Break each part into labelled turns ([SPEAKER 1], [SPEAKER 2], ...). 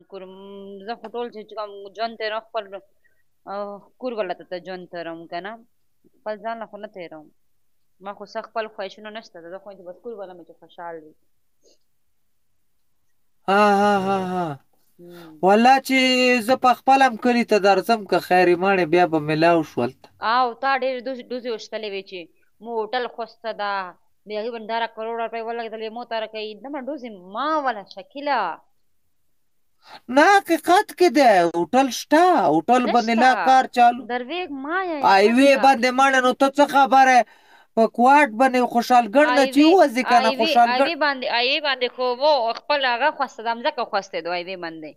[SPEAKER 1] کوم زه خو ټول چې کوم ژوند تېروم خپل کور والا ته ژوند تېروم که نه خپل ځان له خو نه تېروم ما خو څه خپل خواهشونه نشته زه خو چې بس کور والا مې چې خوشحال وي
[SPEAKER 2] ها ها ها ها والله چې زه په خپلم کلي ته درځم که خیرې ماڼې بیا به ملاو شول.
[SPEAKER 1] او تا ډېرې ډوزې وشتلې وې چې مو هوټل خوسته ده د هغې باندې 10 کروړه روپۍ ولګېدلې مو ته راکوي دمه ډوزې ما وله شکیله
[SPEAKER 2] نه حقیقت کې دی هوټل شته هوټل باندې
[SPEAKER 1] نشته
[SPEAKER 2] لا کار چالو
[SPEAKER 1] درویګ ما یا
[SPEAKER 2] هایوې
[SPEAKER 1] نشته
[SPEAKER 2] باندې ماڼه نو ته څه خبره په کوارټ باندې خوشحالګړ نه چې وځي که نه خوشحالګړ
[SPEAKER 1] ایوي باندې خو وو خپل هغه خوسته ده مځکه خوستې دو ایوي باندې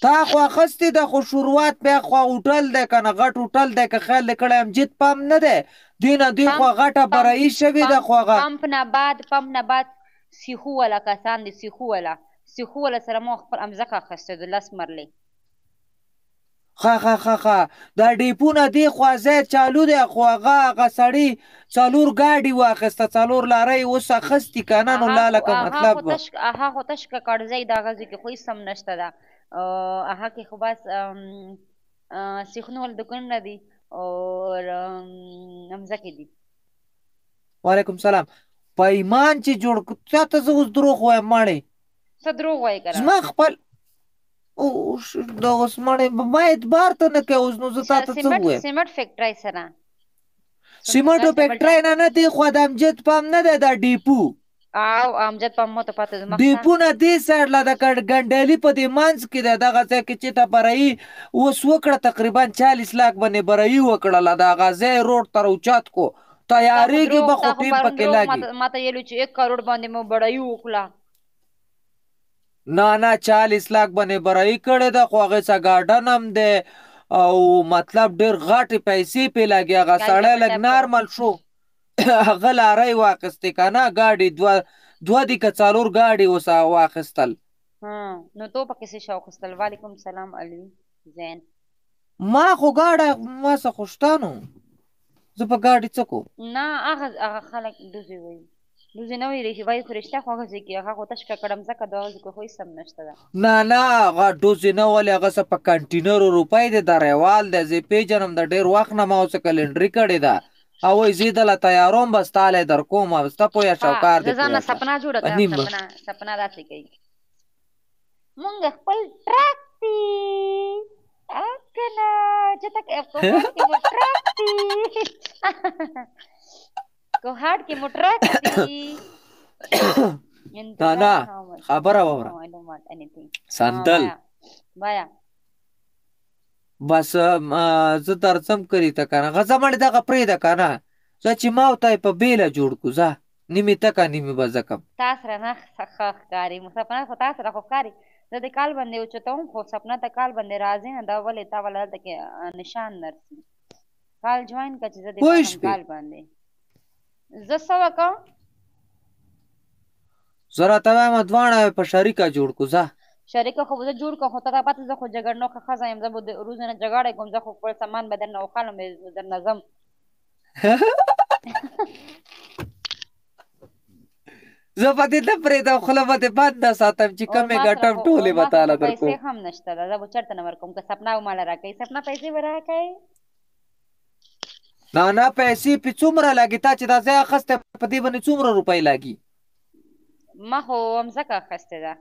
[SPEAKER 2] تا خو اخیستې ده خو شروعات بیا خو هوټل دی که نه غټ هوټل دی که خیال دې کړی ام جد پام نه دی دوی نه دوی خو غټه برایي شوې ده خو هغه
[SPEAKER 1] پمپ نه بعد سیخو والا کسان دي سیخو والا سره مو خپل مځکه اخیستې ده 10 مرلې
[SPEAKER 2] ښه دا ډیپونه دی خوا ځای چالو دی خو هغه سړي 4 ګاډي واخیسته 4 لارۍ اوس اخیستي که نه نو لا لکه مطلب
[SPEAKER 1] هغه خو تش کړځی د هغه ځای کې خو هېڅ هم نشته ده هغه کې خو بس سیخونو والا دوکانونه دي او مځکې دي
[SPEAKER 2] وعلیکم سلام په ایمان چې جوړ چا ته زه اوس دروغ وایم ماړې
[SPEAKER 1] څه دروغ وایې که
[SPEAKER 2] زما خپل دا اوس ماړې ما اعتبار ته نه کوې اوس نو زه تا ته څه ووایم
[SPEAKER 1] سیمټ فیکټرۍ سره
[SPEAKER 2] سیمنټو فیکټرۍ نه دی خو د امجد پام نه دی دا ډیپو
[SPEAKER 1] او امجد پام مو ته پته زما
[SPEAKER 2] ډیپونه دې سایډ له د ګنډلي په دې منځ کې دی دغه ځای کې چې ته برایي اوس وکړه تقریبا 40 لاک باندې برایي وکړله د هغه ځای روډ ته راوچت کو تیارېږي به خو ټیم پکې لګي
[SPEAKER 1] ما ته ویلو چې 1 کروڑ باندې مو بړایي وکړه
[SPEAKER 2] نه 40 لاک باندې برایي کړې ده خو هغې څه ګارډن هم دی او مطلب ډېر غټې پیسې پې لګي هغه سړی لږ نارمل شو هغه لارۍ واخیستې که نه ګاډي دوه دي که 4 ګاډي اوس واخیستل
[SPEAKER 1] نو تو پکې څه شو اخیستل وعلیکم سلام علي زین
[SPEAKER 2] ما خو ګاډه ما څه خو شته نو زه په ګاډي څه کوم
[SPEAKER 1] نه هغه خلک دوزې وایي دوزې نه وایي وایي خو رښتیا خو هغه ځای کې هغه خو تش کړه مځکه د هغه ځای کې خو هېڅ هم نشته ده
[SPEAKER 2] نه هغه ډوزې نه ولې هغه څه په کنټینرو روپۍ دی دریوال دی زه پیژنم د ډېر وخت نه ما اوسه کلنډري کړې ده او وایي زه دله تیاروم بس تالی در کوم سته پویه شوکار دی
[SPEAKER 1] ځانه سپنا جوړه کړه سپنا داسې کوي مونږ خپل ټرک دی کنه چې تک کوهاټ کې مو ټرک دی
[SPEAKER 2] نه خبره واوره سندل
[SPEAKER 1] وایا
[SPEAKER 2] بس زه درځم کلي ته که نه غزه مړې دغه پرېږده که نه زه چې ما او ته په بیله جوړ کړو ځه نیمې ته که نیمې به زه کم
[SPEAKER 1] تا سره نه ښه ښکاري سپنا خو تا سره خو ښکاري زه د کال باندې اوچتوم خو سپنا ته کال باندې راځي نه دا ولې تا ولا دلته کې نشان نرسي کال جوین که چې زه د کال باندې زه څه وکړم
[SPEAKER 2] زه راته وایم دواړه په شریکه جوړ کړو ځه
[SPEAKER 1] شریکه خو زه جوړ کړم خو ته پته زه خو جګړنوکه ښځه یم زه به د روز نه جګړه کوم زه خو خپل سامان به درنه وخالم درنه ځم
[SPEAKER 2] زه په دې نه پرېږدم خوله به دې بنده ساتم چې کمې ګټم ټولې به تاله در کوم
[SPEAKER 1] پیسې هم نشته ده زه به چېرته نه ورکوم که سپنا وماله راکوي سپنا پیسې به راکوي
[SPEAKER 2] نه پیسې پې څومره لګي تا چې دا ځای اخیستی په دې باندې څومره روپۍ لګي
[SPEAKER 1] ما خو مځکه اخیستې ده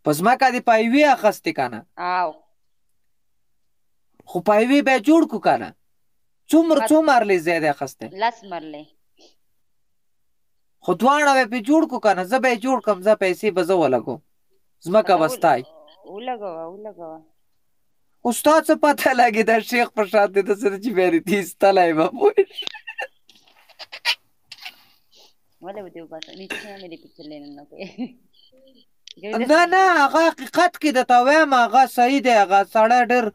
[SPEAKER 2] په ځمکه دې په یوې اخیستې که نه
[SPEAKER 1] او
[SPEAKER 2] خو په یوې بیا جوړ کړو که نه څو مرلې ځای دی اخیستی
[SPEAKER 1] 10 مرلې
[SPEAKER 2] خو دواړه به پې جوړ کړو که نه زه به یې جوړ کړم زه پیسې به زه ولګوم ځمکه به ستای
[SPEAKER 1] ولګوه
[SPEAKER 2] خو ستا څه پته لګي دا شیخ په شان دی داسې ده چې بیا دې تیستلی به پوه نه هغه حقیقت کې درته وایم هغه صحیح دی هغه سړی ډېر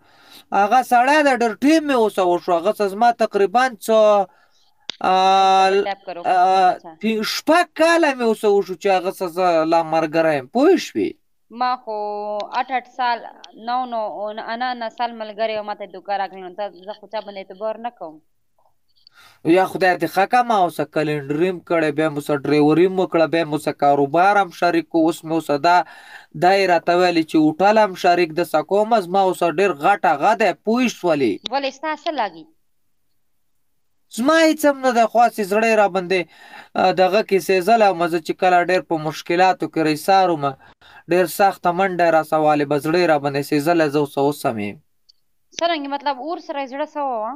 [SPEAKER 2] هغه سړی دی ډېر ټیم مې اوسه وشو هغه څه زما تقریبا څه 6 کاله مې اوسه وشو چې هغه څه زه لا ملګری یم پوه شوې
[SPEAKER 1] ما خو 8 سال 9 سال ملګری او ما ته دوکه راکړې نو زه خو چا باندې اعتبار نه کوم
[SPEAKER 2] یا خدای دې ښه که ما اوسه کلنډري م کړی بیا مو سه ډریوري م وکړه بیا مو سه کاروبار هم شریک و اوس مې اوسه دا یې راته ویلې چې هوټل هم شریک درسه کوم زما اوسه ډېر غټ هغه دی پوه شولې
[SPEAKER 1] ولې ستا څه لګي
[SPEAKER 2] زما هېڅ هم نه دی خواستې زړه یې راباندې دغه کې سېزلی ومه زه چې کله ډېر په مشکلاتو کې ریسار ومه ډېر سخته منډه یې راسه والې به زړه یې راباندې سېزلی زه اوس هم یم
[SPEAKER 1] څرنګه مطلب اور سره یې زړه سوه وه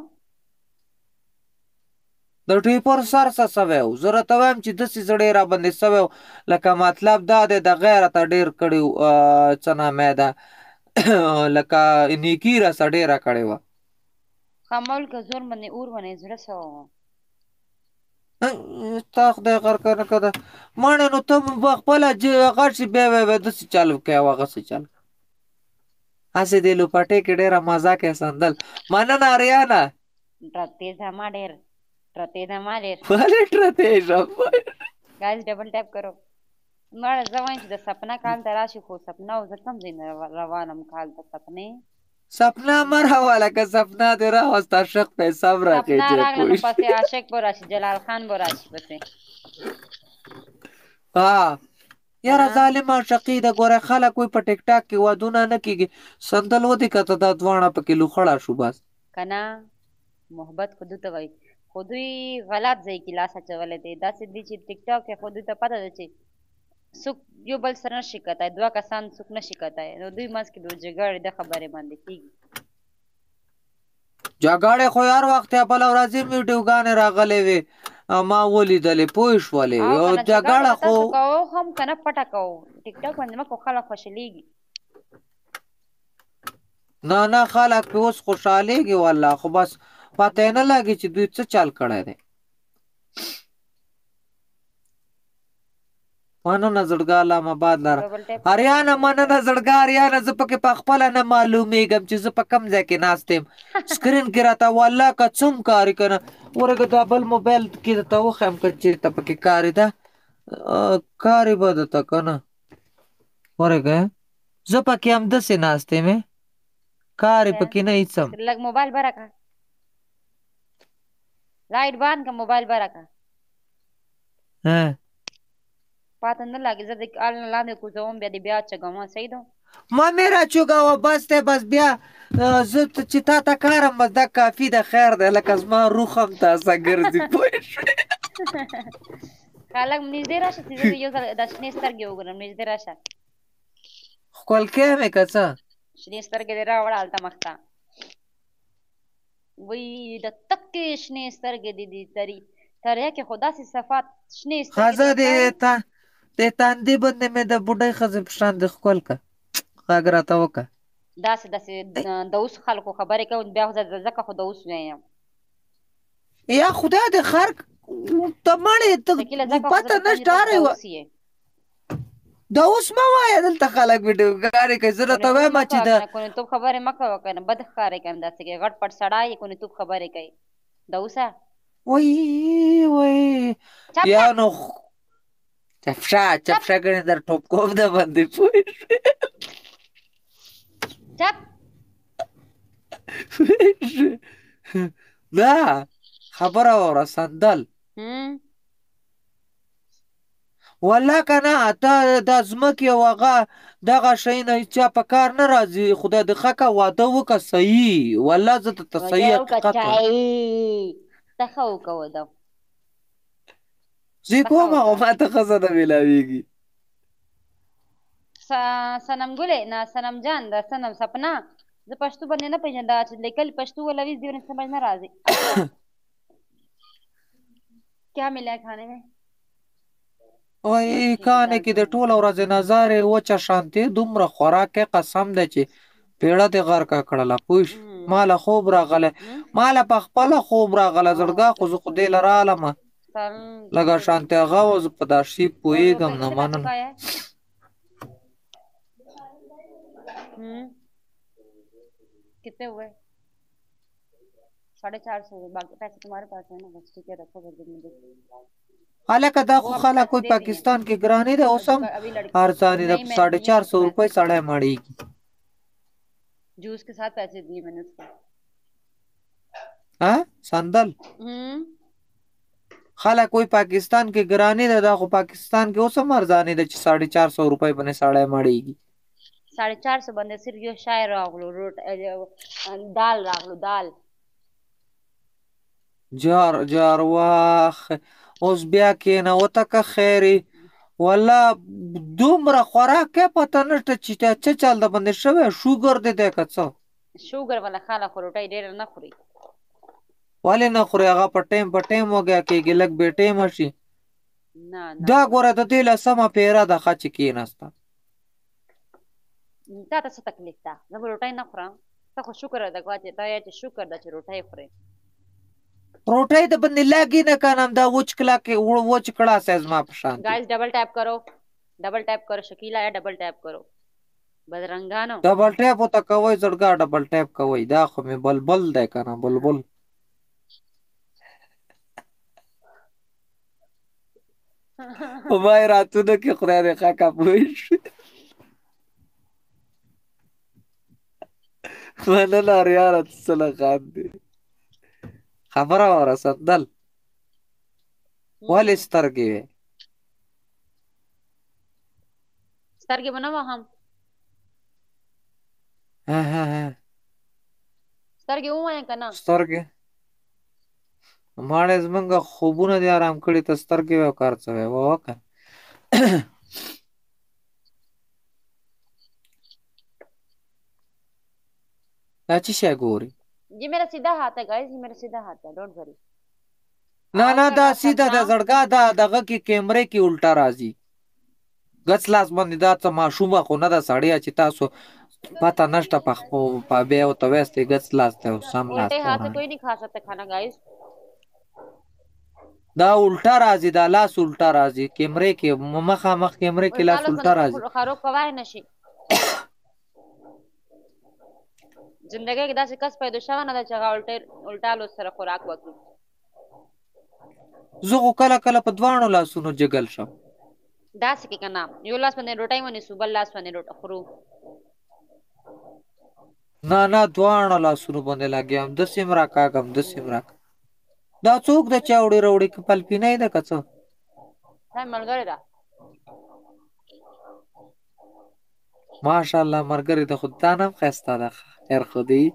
[SPEAKER 2] د ټیپر سر څه سوی و زه راته وایم چې داسې زړه یې راباندې سوی و لکه مطلب دا دی دغه یې راته ډېر کړي څه نامه یې ده لکه نیکي راسه ډېره کړې وه
[SPEAKER 1] خامول که زور باندې اور باندې زړه سوه وه
[SPEAKER 2] تا خدای غر کنه که ده ماڼې نو ته به خپله غټ شي بیا بیا داسې چل کوې او هغسې چل هسې دې لوپټې کې ډېره مزه کوې سندل مننه اریانه
[SPEAKER 1] ټرتې زما ډېر ټرتې زما ډېر
[SPEAKER 2] ولې ټرتې شم
[SPEAKER 1] ګایز ډبل ټیپ کرو مړه زه وایم چې د سپنا کال ته راشي خو سپنا او زه کوم ځای نه روانم کال ته سپنې
[SPEAKER 2] سپنا مه راوله که سپنا دې راوسته عاشق پیسه م راکړې
[SPEAKER 1] سپنا راغله نو پسې عاشق به راشي جلال خان به راشي پسې
[SPEAKER 2] یاره ظالم عاشقي ده ګوره خلک وایي په ټیک ټاک کې ودونه نه کېږي سندل ودې که ته دا دواړه پکې لوخړه شو بس
[SPEAKER 1] که نه محبت خو دوی ته وایي خو دوی غلط ځای کې لاس اچولی دی داسې دي چې ټیک ټاک کې خو دوی ته پته ده چې څوک یو بل سره نشي کتای دوه کسان څوک نشي کتای نو دوی منځ کې د جګړې د خبرې باندې کېږي
[SPEAKER 2] جګړې خو هر وخت یا بله ورځ یې ویډیوګانې راغلې وې ما ولیدلې پوه شولې جګړه خو
[SPEAKER 1] کوو هم که نه پټه کوو ټیک ټاک باندې مه کوو خلک خوشحالېږي
[SPEAKER 2] نه خلک پې اوس خوشحالېږي والله خو بس پته یې نه لګي چې دوی څه چل کړی دی مننه زړګا الله مباد لره اریانه مننه زړګا اریانه زه پکې په خپله نه معلومیږم چې زه په کوم ځای کې ناست یم سکرین کې راته والله که څوم کاري که نه ورګه دا بل موبایل کې درته وښیم که چېرته پکې کاري ده کاري به درته که نه ورګه زه پکې همداسې ناست یم کاري پکې نه هېڅ هم
[SPEAKER 1] لږ موبایل بره کړه لایټ بند که موبایل بره کړه پاته نه لګي زه د کال نه لاندې کوزوم بیا دې بیا چګوم صحیح ده
[SPEAKER 2] ما مې راچوګوه بس دی بس بیا زه چې تا ته کارم بس دا کافي ده خیر دی لکه زما روح هم تازه ګرځي پوه شوې
[SPEAKER 1] لږ نږدې راشه چې زه یو ځل دا شنې سترګې وګورم نږدې راشه
[SPEAKER 2] ښکلکۍ مې که څه
[SPEAKER 1] شنې سترګې دې راوړه هلته مخ ته وایي د تکې شنې سترګې دې تریا کې خو داسې صفات شنې
[SPEAKER 2] ښځه د تاندې باندې مې د بوډۍ ښځې په شان د ښکل که غږ راته وکړه
[SPEAKER 1] داسې د اوس خلکو خبرې کوي بیا خو ځکه خو د اوس وایم
[SPEAKER 2] یا خدای دې خر ته مړې ته پته نشته هرې د اوس مه وایه دلته خلک ویډیوګانې کوي زه راته وایم چې د
[SPEAKER 1] کونیتوب خبرې مه کوه که نه بد ښکارې که نه داسې کوي غټ پټ سړی یې کونیتوب خبرې کوي د اوسه
[SPEAKER 2] وای یا نو چپشه ګڼې در ټوپ کوم ده باندې پوه شوې
[SPEAKER 1] چپ
[SPEAKER 2] نه خبره واوره سندل والله که نه ته دا ځمکې او هغه دغه شیونه چا په کار نه راځي خدای دې ښه که واده وکړه صحیح والله زه درته صحیح حقیقت
[SPEAKER 1] ته ښه وکړه واده
[SPEAKER 2] زه یې کوم هغه ماته ښځه نه میلاویږي
[SPEAKER 1] صنم ګلې نه صنم جان د صنم سپنا زه پښتو باندې نه پېژنم دا چې لیکل پښتو ولوي دې باندې سمجھ نه راځي کیا ملا کھانے میں
[SPEAKER 2] وای کانې کې د ټوله ورځ نظارې وچه شانتې دومره خوراک قسم دی چې پیړه دې غرقه کړله پوه شو ماله خوب راغلی ماله په خپله خوب راغله زړګا خو زه خو دې له رالمه لږه شانتې هغه وه زه په دا شي پوهېږم نه مننه
[SPEAKER 1] कितने हुए 450 बाकी पैसे तुम्हारे पास है ना बस ठीक है रखो फिर मुझे
[SPEAKER 2] हालांकि دا خو خلک کوئی پاکستان کې ګرانی ده اوس هم ارزانی ده 450 روپے سړی مړیږي
[SPEAKER 1] जूस के साथ पैसे दिए मैंने उसको
[SPEAKER 2] ها سندل خلک وای پاکستان کې ګرانی ده دا خو پاکستان کې اوس هم ارزانې ده چې 450 روپۍ باندې سړی مړېږي
[SPEAKER 1] 450 باندې صرف یو شای راغلو دال راغلو دال
[SPEAKER 2] جار واخ اوس بیا کېنه وتکه خیرې والله دومره خوراک کې پته نشته چې څه چل د باندې شوی شوګر دی دی که څه
[SPEAKER 1] شوګر والا خلک روټۍ ډېره نه خوري
[SPEAKER 2] ولې نه خوري هغه په ټیم وګیا کېږي لږ بې ټیمه شي
[SPEAKER 1] نه
[SPEAKER 2] دا ګوره د دې له سمه پیره ده ښه چې کېناسته
[SPEAKER 1] تا ته څه تکلیف ده زه به روټۍ نه خورم ته خو شکر ادا کوه چې ته چې شکر ده چې روټۍ خورې
[SPEAKER 2] روټۍ د باندې لاګي نه کنم دا وچ کړه زما په شان
[SPEAKER 1] गाइस डबल टैप करो शकीला या डबल टैप करो बदरंगानो
[SPEAKER 2] डबल टैप होता کوي زړګا डबल टैप کوي دا خو مې بلبل ده کنه بلبل وای راتونه کې خدای دې ښه کاپوش مننه ریاره څه خان دي خبره وره سندل ولې سترګې وې
[SPEAKER 1] سترګې به نه وهم سترګې ووایم که نه
[SPEAKER 2] سترګې ماړې زمونږ خوبونه دې آرام کړي ته سترګې وې او کار څه وې وکړه دا څه شی ګوري
[SPEAKER 1] ये मेरा सीधा हाथ है गाइस ये मेरा सीधा हाथ है डोंट वरी
[SPEAKER 2] نه دا سیده د زړګا دا دغه کې کیمرې کې الټا راځي غڅ لاس باندې دا څه ماشومه خو نه ده سړیا چې تاسو پته نشته په بیا او ته وستې غڅ لاس ته سم لاس
[SPEAKER 1] الٹے हाथ से कोई नहीं खा सकता खाना गाइस
[SPEAKER 2] دا الټا راځي دا لاس الټا راځي کیمرې کې مخامخ کیمرې کې لاس الټا راځي
[SPEAKER 1] خروق کوای نشي زندګۍ کې داسې کس پیدا شوی نه ده چې هغه الټا لوس سره خوراک وکړي
[SPEAKER 2] زه خو کله کله په دواړو لاسونو جګل شم
[SPEAKER 1] داسې کې که نه یو لاس باندې روټۍ ونیسو بل لاس باندې خورو
[SPEAKER 2] نه دواړو لاسونو باندې لګیا یم داسې م راکاږم داسې م راکاږم دا څوک ده چې اوړې روړې پلپینی ده که څه
[SPEAKER 1] دا ملګری ده
[SPEAKER 2] ماشاءالله ملګری ده خو دا نه هم ښایسته ده خیر خو دی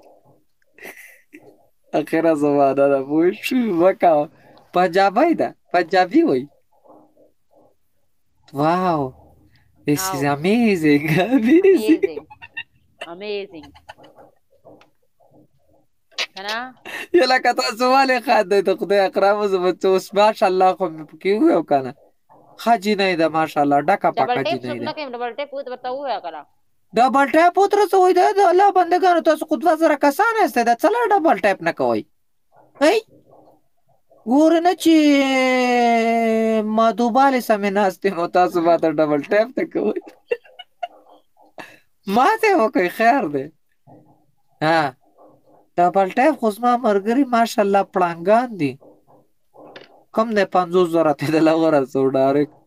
[SPEAKER 2] اخره زمانه ده پوه شوې مه کوه پنجابی ده پنجابي وایي واو this is amazing
[SPEAKER 1] amazing کنه
[SPEAKER 2] یا لکه تاسو ولې خاندئ د خدای اکرامو زما څه اوس ماشاءالله خو مې پکې وویل که نه ښه جینۍ ده ماشاءالله ډکه پکه جینۍ ده
[SPEAKER 1] ډبل ټیپ ورته ووایه که نه
[SPEAKER 2] ډبل ټیپ ورته څه وایي دا د الله بندګانو تاسو خو 2000 کسان یاستئ دا څه لا ډبل ټیپ نه کوئ ګوره نه چې مادوبالې سمې ناستې نو تاسو ماته ډبل ټیپ ته کوئ ماته وکړئ خیر دی ډبل ټیپ خو زما ملګري ماشاءالله پړانګان دي کم دی 50,000 ته د لغه رسو ډایرکټ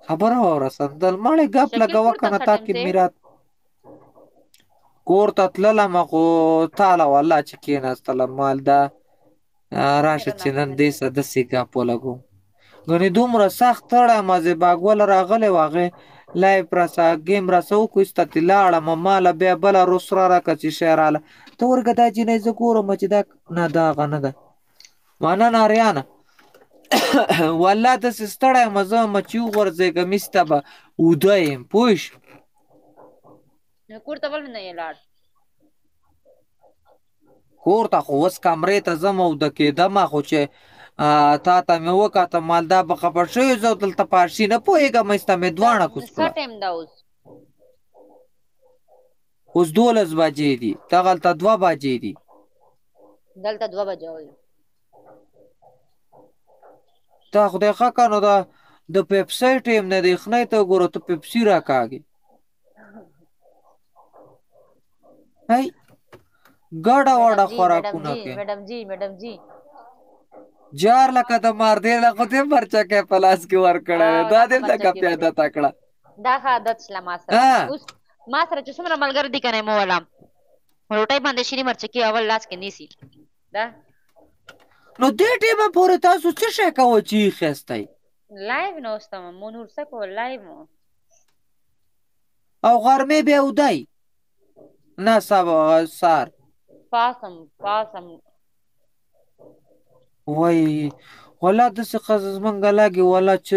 [SPEAKER 2] خبره واوره سندل ماړې ګپ لګوه که نه تا کې میرات کور ته تللم خو تاله والله چې کېناستلم مال دا راشه چې نن دې څه داسې ګپ ولګوم ګنې دومره سخت تړی مزې باګوله راغلی و هغې لایف راسه ګیم راسه وکړو ایسته لاړم ماله بیا بله روسره راکړه چې شی راله ته ورګه دا جینۍ زه ګورم چې دا نه دا هغه نه ده مننه اریانه والله داسې ستړی یم زه یم چې وغورځېږم ایسته به اوده یم پوه شو
[SPEAKER 1] کور ته ولې نه یې لاړ
[SPEAKER 2] کور ته خو اوس کمرې ته ځم اوده کېدم خو چې تا ته مې وکاته مال دا به خبر شوی زه دلته پارسي نه پوهېږم ایسته مې دواړه کوس کړه
[SPEAKER 1] څه ټایم ده
[SPEAKER 2] اوس 12 بجې دي دغلته 2 بجې دي
[SPEAKER 1] دلته 2 بجې وي
[SPEAKER 2] تا خدای ښه که نو د پیپسۍ ټیم نه د یخنۍ ته وګوره ته پیپسي راکاږې ګډه وډه خوراکونه کوي
[SPEAKER 1] میډم جی
[SPEAKER 2] جار لکه د مار دی له خو دې مرچکی په لاس کې ورکړی دا دې لکه پیاده تکړه
[SPEAKER 1] دا ښه عادت شله ما سره ما سره چې څومره ملګری دي کنه مو ولا روټۍ باندې شینی مرچکی اول لاس کې نیسی دا
[SPEAKER 2] نو دې ټیمه پورې تاسو څه شي کوئ چې خستای
[SPEAKER 1] لایو نو استم مو نور څه کو لایو
[SPEAKER 2] او غرمه به ودای نه سبا سار
[SPEAKER 1] پاسم
[SPEAKER 2] وای ولا د څه قزز منګه لاګي ولا چې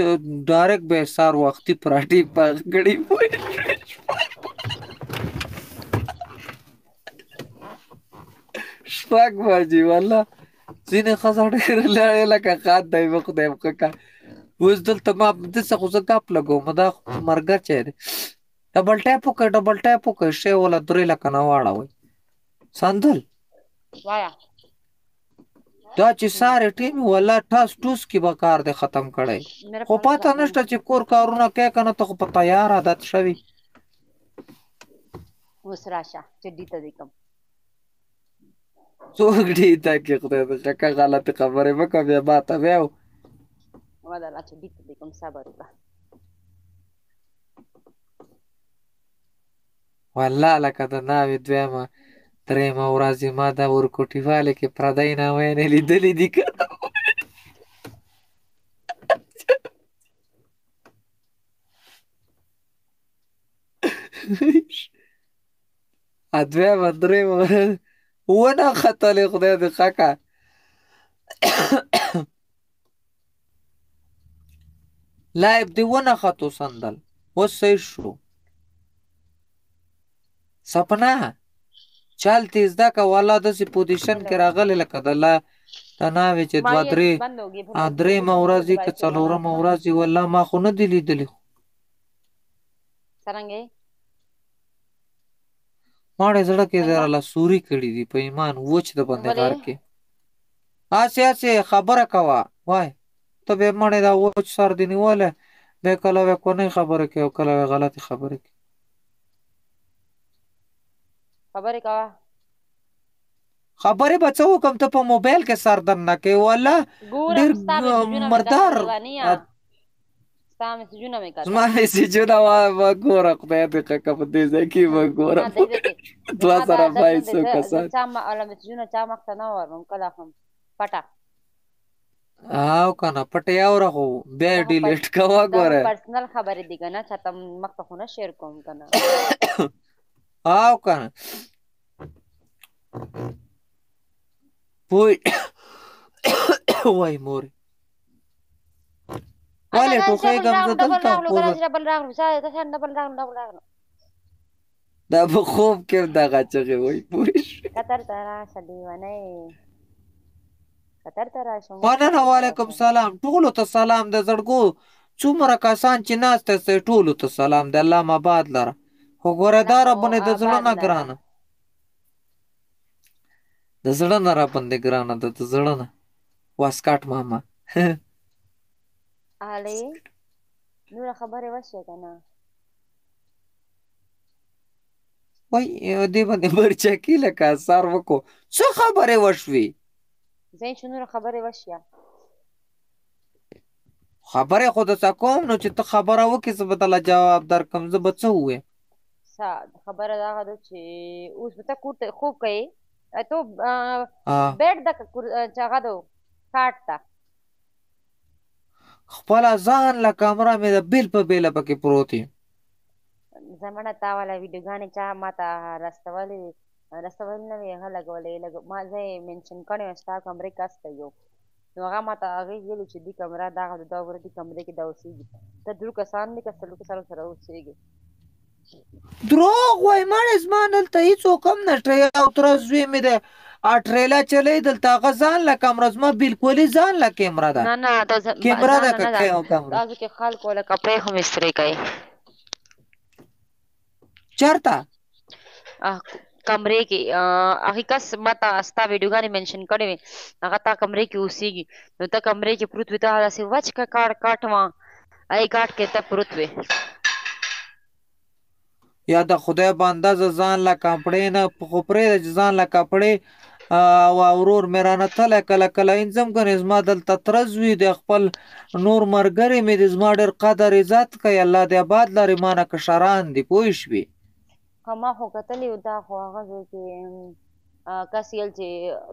[SPEAKER 2] ډایرک به سار وختي پراټي په غړي وای شپږ بجې والله ځینې ښځه ډېره لرې لکه قات دی به خدای وکړه اوس دلته ما داسې خو زه ګپ لګوم دا مرګچی دی ډبل ټاپ وکړئ شی وله 3 لکه نه واړوئ سندل
[SPEAKER 1] وایا
[SPEAKER 2] دا چې سارې ټیم والله ټاس ټوس کې به کار دی ختم کړی خو پته نشته چې کور کارونه کوي که نه ته خو په تیار عادت شوي
[SPEAKER 1] اوس راشه چې ډي ته دې کم
[SPEAKER 2] څوک ډي ته کې خدای دې که غلطې خبرې وکړه بیا ماته بیا
[SPEAKER 1] ودله چې ډي ته دې کم صبر وکړه
[SPEAKER 2] والله لکه د ناوې دویمه درېیمه ورځې ما دا ورکوټي والې کې پردی ناویانې لیدلي دي که دویمه درېیمه ونه ختلې خدای دې ښه که لایب دې ونه ختو سندل اوس صحیح شو سپنا چل تیز دا که والا داسې پوزیشن کې راغلی لکه د ناوې چې دوه درېیمه ورځ یې که څلورمه ورځ یې والله ما خو نه دي لیدلي
[SPEAKER 1] څرنګه
[SPEAKER 2] ماړې زړه کې راله سوري کړي دي په ایمان وچ د بندې غر کې هسې خبره کوه وای ته بیا ماړې دا وچ سر دې نیولی بیا کله بیا کونۍ خبره کوي او کله بیا غلطې خبرې کوي
[SPEAKER 1] خبرې کوه
[SPEAKER 2] خبرې به څه وکړم ته په موبایل کې سر دننه کوې والله ډېر مردار زما میسیجونه وګوره خدای دې ښه کړه په دې ځای کې وګوره 2200 کسان
[SPEAKER 1] چا مخته نه ورم کله هم پټه
[SPEAKER 2] او کنه پټه یاوره خو بیا ډیلیټ کوه ګوره
[SPEAKER 1] پرسنل خبرې دي که نه چاته مخته خو نه شیر کوم که نه
[SPEAKER 2] او کنه پوی وای مورې ولې ټوخی ګم زه دلته دا به خوب کې دغه چغې وای پوه شوې
[SPEAKER 1] قطر ته راشه لیونۍ قطر ته راشه
[SPEAKER 2] مننه وعلیکم سلام ټولو ته سلام د زړګو څومره کسان چې ناسته سئ ټولو ته سلام د الله مباد لره خو ګوره دا راباندې د زړه نه ګرانه د زړه نه راباندې ګرانه ده د زړه نه واسکاټ ماما
[SPEAKER 1] علي نوره خبرې وشوې که نه
[SPEAKER 2] وای دې باندې برچکي لکه اثر وکړو څه خبرې وشوې
[SPEAKER 1] زه چې نوره خبرې وشوه
[SPEAKER 2] خبرې خو درته کوم نو چې ته خبره وکړې زه به درله جواب درکړم زه به څه ووایم
[SPEAKER 1] خبره دغه ده چې اوس به ته کور ته خوب کوې تو بیډ ده چې هغه ده کاټ ته
[SPEAKER 2] خپله ځان له کمره مې د بیل په بیله پکې پروت یم
[SPEAKER 1] زمانه تا والا ویډیوګانې چا ماته رستولې نه وي هغه لګولې ما زه یې منشن کړی وم ستا کمرې کس ته یو نو هغه ماته هغې ویلي چې دې کمره دغه دا وګوره دې کمرې کې دا اوسېږي ته 2 کسان دي که 4 کسانو سره اوسېږي
[SPEAKER 2] دروغ وای مړې زما دلته هېڅوک هم نشته یو تره زوی مې دی ټریلا چلی دلته هغه ځان له کمره زما بلکلي ځان له کیمره ده کیمره ده که کمره
[SPEAKER 1] تاسو کې خلکو له کپړې هم استری کوي
[SPEAKER 2] چېرته
[SPEAKER 1] کمرې کې هغې کس ماته ستا ویډیوګانې منشن کړې وې هغه تا کمرې کې اوسېږي نو ته کمرې کې پروت وې ته داسې وچ کاټ وه هغې کاټ کې ته پروت وې
[SPEAKER 2] یا د خدای بنده زه ځان له کپړې نه خو پرېږده چې ځان له کپړې او ورور مې رانه تلی کله کله انځم کنې زما دلته ترز وي د خپل نور ملګري مې د زما ډېر قدر عزت کوي الله دې آباد لري ما نه کشران دي پوه شوې
[SPEAKER 1] ما خو کتلې دا خو هغه ځای کې کسیل چې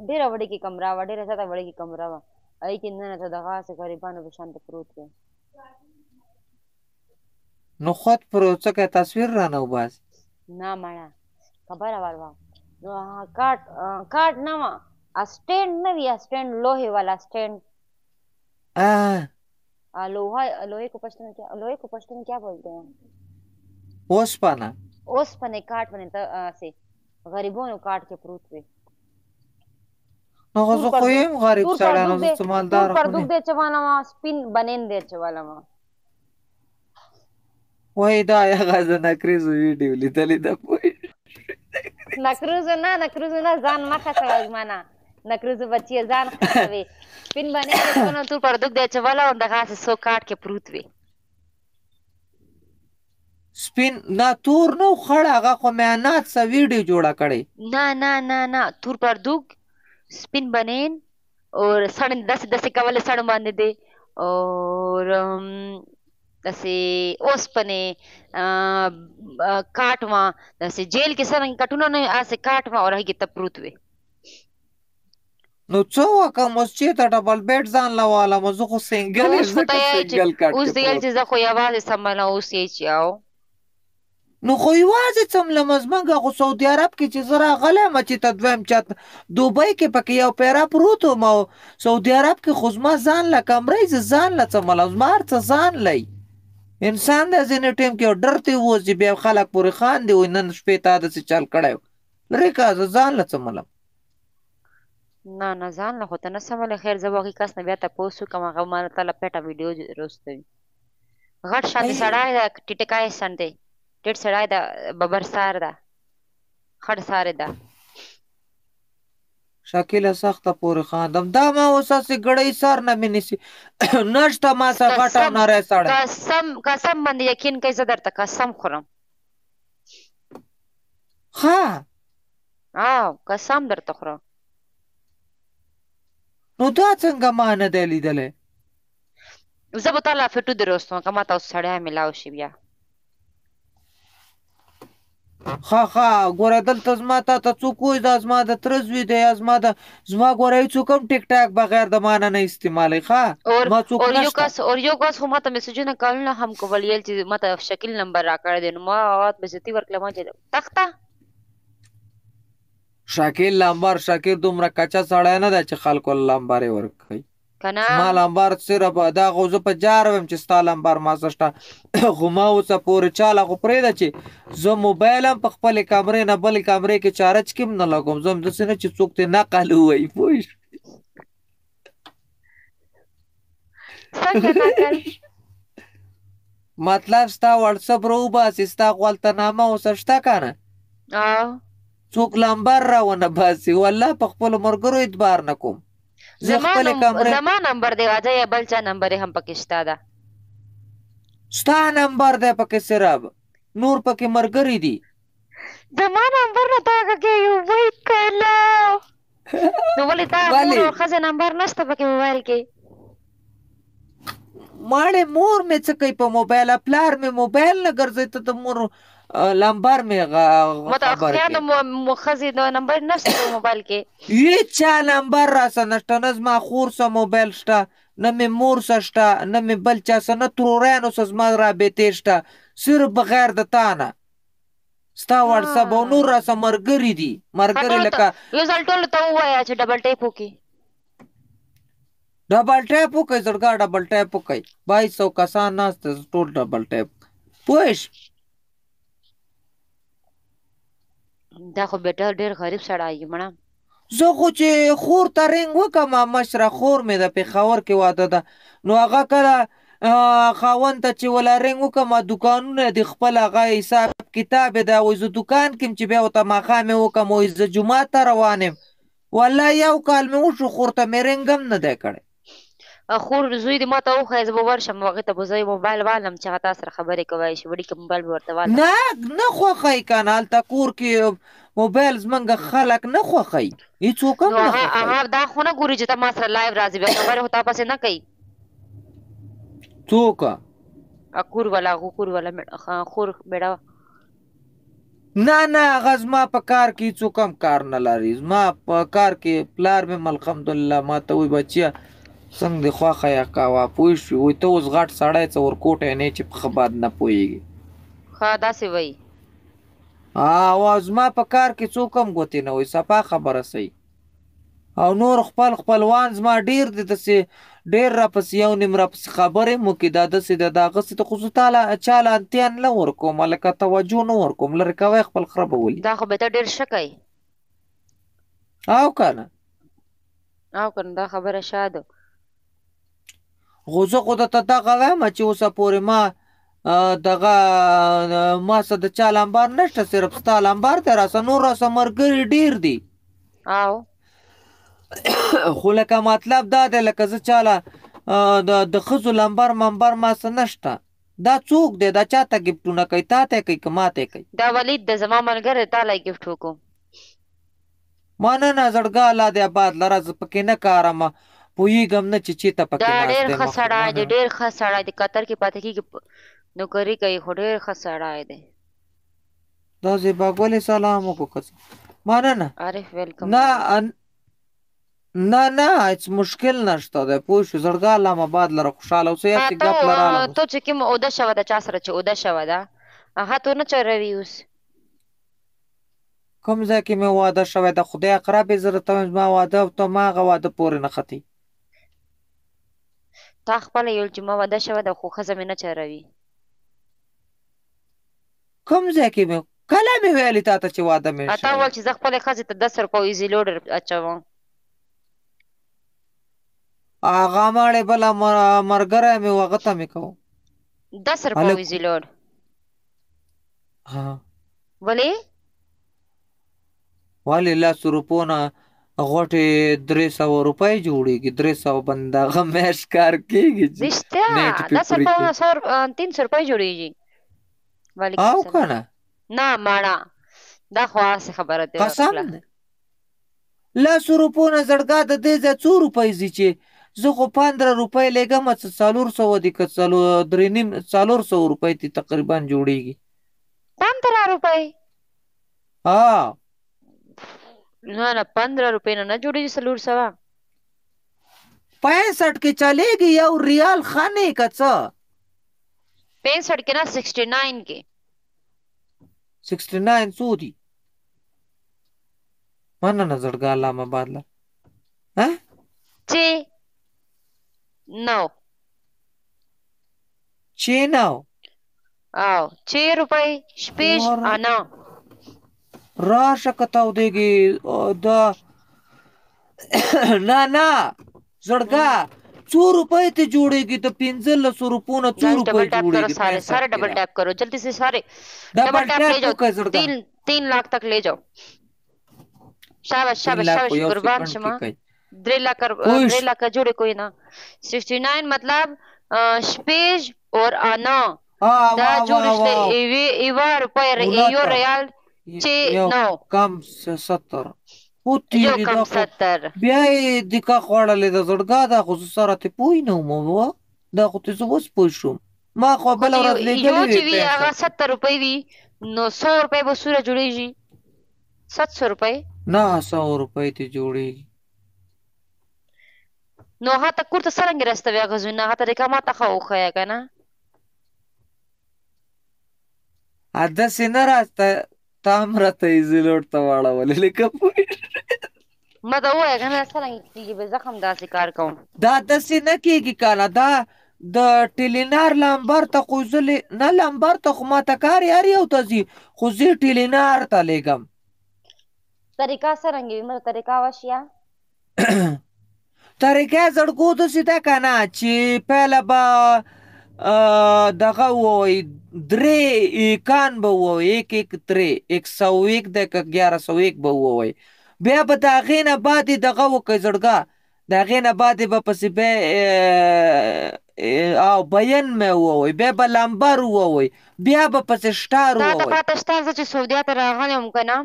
[SPEAKER 1] ډېره وړې کې کمره وه، ډېره زیاته وړې کې کمره وه، هغې کې ننه دغسې غریبانو په شان ته پروت دی.
[SPEAKER 2] نو خود پروت څه کوې تصویر رانه وباسې.
[SPEAKER 1] نه مړه خبره ورته کاټ نه وه، اسټینډ نه وي، اسټینډ لوهې والا اسٹینڈ. लोहे को पश्चिम में क्या बोलते हैं?
[SPEAKER 2] ओसपना.
[SPEAKER 1] ओसपने काट बने से गरीबों ने काट के प्रूत हुए.
[SPEAKER 2] नगो कोयम गरीब सड़ा न समझदार
[SPEAKER 1] पर दुख दे चवाला मा स्पिन बनेन दे चवाला मा.
[SPEAKER 2] वही दा या गाजा नक्रिज वीडियो लितली दा पोई.
[SPEAKER 1] नक्रिज ना जान मा खसवा माना. नक्रिज बच्ची जान खसवे. स्पिन बने के तो तू पर दुख दे चवाला और दगा से सो काट के प्रूत हुए.
[SPEAKER 2] स्पिन ना तूर नो खड़ा आगा को मेहनत सा वीडियो जोड़ा करे.
[SPEAKER 1] ना तूर पर दुख स्पिन बनेन और सड़न 10 कवले सड़ बांधे दे और जैसे ओसपने काटवा जैसे जेल के सरंग कटुना ने ऐसे काटवा और है तब प्रूतवे.
[SPEAKER 2] नो चो का मस्जिद डबल बेड जान ला वाला मजो को सिंगल काट
[SPEAKER 1] उस दियल चीज को आवाज संभाला उस ये चाओ.
[SPEAKER 2] نو خو یوازې څم لمزمنګه خو سعودي عرب کې چې زه راغلم چې ته دویم چت دوبۍ کې پکې یو پیره پروت وم او سعودي عرب کې خو زما ځان له کمرې زه ځان له څمله زما هر څه ځان لی انسان د ځینې ټیم کې ډرتې وځي بیا خلک پورې خاندي وایي نن شپې تا داسې چل کړی لرې که زه ځان له څملم.
[SPEAKER 1] نه ځان له خو ته نه سملی خیر زه به هغې کس نه بیا تپوس وکړم هغه ما ته له پټه ویډیو روستوي غټ شانتې سړی ده ټیټکای شانتې ډېر سړی ده ببر سار ده خړ سارې ده
[SPEAKER 2] شکیله سخته پورې خاندم دا ما اوس هسې ګړۍ سر نه مې نیسي نشته ما څه غټ او نری سړی
[SPEAKER 1] قسم باندې یقین کوي زه درته قسم خورم
[SPEAKER 2] ښه
[SPEAKER 1] قسم درته خورم
[SPEAKER 2] نو دا څنګه ما نه دی لیدلی
[SPEAKER 1] زه به تا لا فټو دروستم که ما ته اوس سړی میلاو شي بیا
[SPEAKER 2] ښه ګوره دلته زما تا ته څوک وایي دا زما د تره زوی دی یا زما ګوره هېڅوک هم ټیک ټاک بغیر د ما نه استعمالوي ښه ما څوک نشته
[SPEAKER 1] اور یو کس خو ما ته میسجونه کولونه هم کول ویل چې ما ته شکیل نمبر راکړی دی نو ما هغه بېزتي ورکړله ما چې تخته
[SPEAKER 2] شکیل لمبر شکیل دومره کچه سړی نه دی چې خلکو لمبر یې ورکوي ما لمبر صرف دا خو زه په جار ویم چې ستا لمبر ما څه شته خو ما اوسه پورې چاله خو پرېږده چې زه موبایل هم په خپلې کمرې نه بلې کمرې کې چارج کې هم نه لګوم زه هم داسې نه چې څوک ترې نقل ووایي پوه مطلب ستا وټسپ راوباسي ستا غولتنامه اوسه شته که نه څوک لمبر راونه باسي والله په خپلو ملګرو اعتبار نه کوم
[SPEAKER 1] زما نمبر دی راځه یا بل چا نمبر هم پکې شته ده
[SPEAKER 2] ستا نمبر دی پکې صرف نور پکې ملګري دي
[SPEAKER 1] زما نمبر نه تا کې یو وای کله نو ولې تا نور ښځې نمبر نشته پکې موبایل کې
[SPEAKER 2] ماړې مور مې څه کوي په موبایل پلار مې موبایل نه ګرځوي ته د مور لمبر مې
[SPEAKER 1] خبر ښځې د نمبر نشته په موبایل کې
[SPEAKER 2] هېڅ چا نمبر راسه نشته نه زما خور سه موبایل شته نه مې مور سه شته نه مې بل چا سه نه تروریانو سه زما رابطې شته صرف بغیر د تا نه ستا وټسپ او نور راسه ملګري دي ملګري لکه
[SPEAKER 1] یو ځل ټولو ته ووایه چې ډبل ټیپ وکړي
[SPEAKER 2] ډبل ټیپ وکړئ زړګا ډبل ټیپ وکړئ 2200 کسان ناسته ټول ډبل ټیپ پوه
[SPEAKER 1] دا خو بیټه ډېر غریب سړی مړه
[SPEAKER 2] زه خو چې خور ته رنګ وکړم مشره خور مې د پېښور کې واده ده نو هغه کله خاوند ته چې ولا رنګ وکړم دوکانونه د خپل هغه حساب کتاب دی وایي زه دوکان کې یم چې بیا ورته ماښام یې وکړم وایي زه جومات ته روان یم والله یو کال مې وشو خور ته مې رنګ هم نه دی کړی
[SPEAKER 1] خور زوی دې ما ته وښایه زه به ورشم هغې ته به زه موبایل والم چې هغه تا سره خبرې کولی شي وړي که موبایل به ورته والم
[SPEAKER 2] نه خوښوي که نه هلته کور کې موبایل زمونږ خلک نه خوښوي هېڅوک هم نه خوښوي
[SPEAKER 1] هغه دا خو نه ګوري چې ته ما سره لایو راځي بیا خبرې خو تا پسې نه کوي
[SPEAKER 2] څوک
[SPEAKER 1] کور والا خور بیړه
[SPEAKER 2] نه هغه زما په کار کې څوک هم کار نه لري. زما په کار کې پلار مې الحمدلله ما ته وایي بچیه څنګه دې خوښه یا کوه پوه شوې. وایي ته اوس غټ سړی څه ورکوټی نه یې چې په ښه بد نه پوهېږي.
[SPEAKER 1] ښه داسې وایي.
[SPEAKER 2] او زما په کار کې څوک هم ګوتې نه وایي صفا خبره صحیح. او نور خپلوان زما ډېر دي داسې ډېر راپسې یو نیم راپسې خبرې مو کې دا داسې د دغسې ته خو زه چاله انتیان نه ورکوم لکه توجه نه ورکوم لرې کوی خپل خره به ولي.
[SPEAKER 1] دا خو به ته ډېر ښه کوې.
[SPEAKER 2] او که نه
[SPEAKER 1] دا خبره ښه ده.
[SPEAKER 2] خو زه خو درته دغه وایم چې اوسه پورې ما دغه ما څه د چا لمبار نشته صرف ستا لمبار دی راسه نور راسه ملګري ډېر دي.
[SPEAKER 1] او
[SPEAKER 2] خو لکه مطلب دا دی لکه زه چاله د ښځو لمبر منبر ما څه نشته. دا څوک دی دا چاته ګفټونه کوي تا ته کوي که ما ته کوي.
[SPEAKER 1] دا ولید د زما ملګری تا له ګفټ وکړو.
[SPEAKER 2] مننه زړګه الله دې آباد لره زه پکې نه کارمه پوهېږم نه چې چېرته پکې
[SPEAKER 1] دا ډېر
[SPEAKER 2] ناست
[SPEAKER 1] ښه
[SPEAKER 2] یم.
[SPEAKER 1] سړی دی ډېر ښه سړی دی قطر کې پاتې کېږي نوکري کوي خو ډېر ښه سړی دی.
[SPEAKER 2] دا زیبا ګلې سلام وکړو ښځه. مننه.
[SPEAKER 1] عارف ویلکم.
[SPEAKER 2] نه هیڅ مشکل نشته دی پوه شو زړګه الله م آباد لره خوشحاله اوسئ هسې ګپ لراله.
[SPEAKER 1] تو چې کوم اوده شوه ده چا سره چې اوده شوه ده هغه تو نه چروي اوس.
[SPEAKER 2] کوم ځای کې مې واده شوی د خدای اقرب یې زه درته وایم زما واده او ته ما هغه واده پورې نه ختي.
[SPEAKER 1] تا خپله ویل چې ما واده شوه ده خو ښځه مې نه چروي.
[SPEAKER 2] کوم ځای کې مې کله مې ویلي تا ته چې واده مې
[SPEAKER 1] تا ویل چې زه خپلې ښځې ته 10 روپۍ ایزي لوډ اچوم.
[SPEAKER 2] هغه ماړې بله ملګری مې و هغه ته مې کوم
[SPEAKER 1] 10 روپۍ ایزي لوډ. ولې
[SPEAKER 2] ولې 10 روپو نه غوټې 300 روپۍ جوړېږي 300 باندې هغه میاشت کار کېږي.
[SPEAKER 1] رښتیا 10 روپۍ 300 روپۍ جوړېږي.
[SPEAKER 2] او که نه
[SPEAKER 1] نه ماړه دا خو هسې خبره دی.
[SPEAKER 2] قسم دی 10 روپو نه زړګا د دې ځای 2 روپۍ ځي چې زه خو 15 روپۍ لېږم څه 400 دي که 400 روپۍ دي تقریبا جوړېږي.
[SPEAKER 1] 15 روپۍ نه 15 روپۍ نه جوړېږي 400.
[SPEAKER 2] 65 کې چلېږي یو ریال خانې که څه
[SPEAKER 1] 65 کې نه 69 کې
[SPEAKER 2] 69 څو دي. مننه زړګا الله م آباد لره.
[SPEAKER 1] چې
[SPEAKER 2] نو
[SPEAKER 1] او 6 روپۍ شپږ انا
[SPEAKER 2] راشه که تودېږي دا نه زړګا 2 روپۍ ته جوړېږي د 1500 روپو نه 2 روپۍ جوړېږي.
[SPEAKER 1] سارے ڈبل ٹیپ کرو جلدی سے سارے
[SPEAKER 2] ڈبل ٹیپ لے جاؤ
[SPEAKER 1] 3 लाख तक ले जाओ. शाबाश शाबाश शाबाश कुर्बान शमा 3 लाख का जोड़े कोई ना 69 मतलब شپږ और انا دا جوړشته ایوا روپۍ یو ریال چې نو
[SPEAKER 2] کم 70 او تیری دا بیا یې دکا خوړلې د زړګا دا خو سره ته پوی نه مو دا خو ته اوس پوه شوم ما خو بل ورځ لګلې
[SPEAKER 1] یو چې وی هغه 70 روپۍ وی نو 100 روپۍ به سوره جوړیږي 700 روپۍ
[SPEAKER 2] نه 100 روپۍ ته جوړیږي.
[SPEAKER 1] نو هغه ته کورته څرنګه راستوي هغه زوی نه هغه ته ریکا ماته خو وښیه که نه
[SPEAKER 2] داسې نه راسته تا هم راته ایزي لوډ ته واړولې لکه
[SPEAKER 1] ما ته ووایه که نه څرنګه کېږي به زه هم داسې کار کوم.
[SPEAKER 2] دا داسې نه کېږي که نه دا د ټیلینار لمبر ته خو زه نه لمبر ته خو ماته کار یار یو ته ځي خو زه ټیلینار ته لېږم.
[SPEAKER 1] طریقه څرنګه وي مته طریقه وشیه
[SPEAKER 2] طریقه زړګو داسې ده که نه چې پهله به دغه ووایي 3 ایکان به ووایي 101 دی که 1101 به ووایي بیا به د هغې نه بعد یې دغه وکړئ زړګه د هغې نه بعد یې به پسې بیا او بیان مې ووایي بیا به لمبر ووایي بیا به پسې شټار
[SPEAKER 1] دا ته
[SPEAKER 2] ووایي.
[SPEAKER 1] پاته شته زه چې سعودیا ته راغلی وم که نه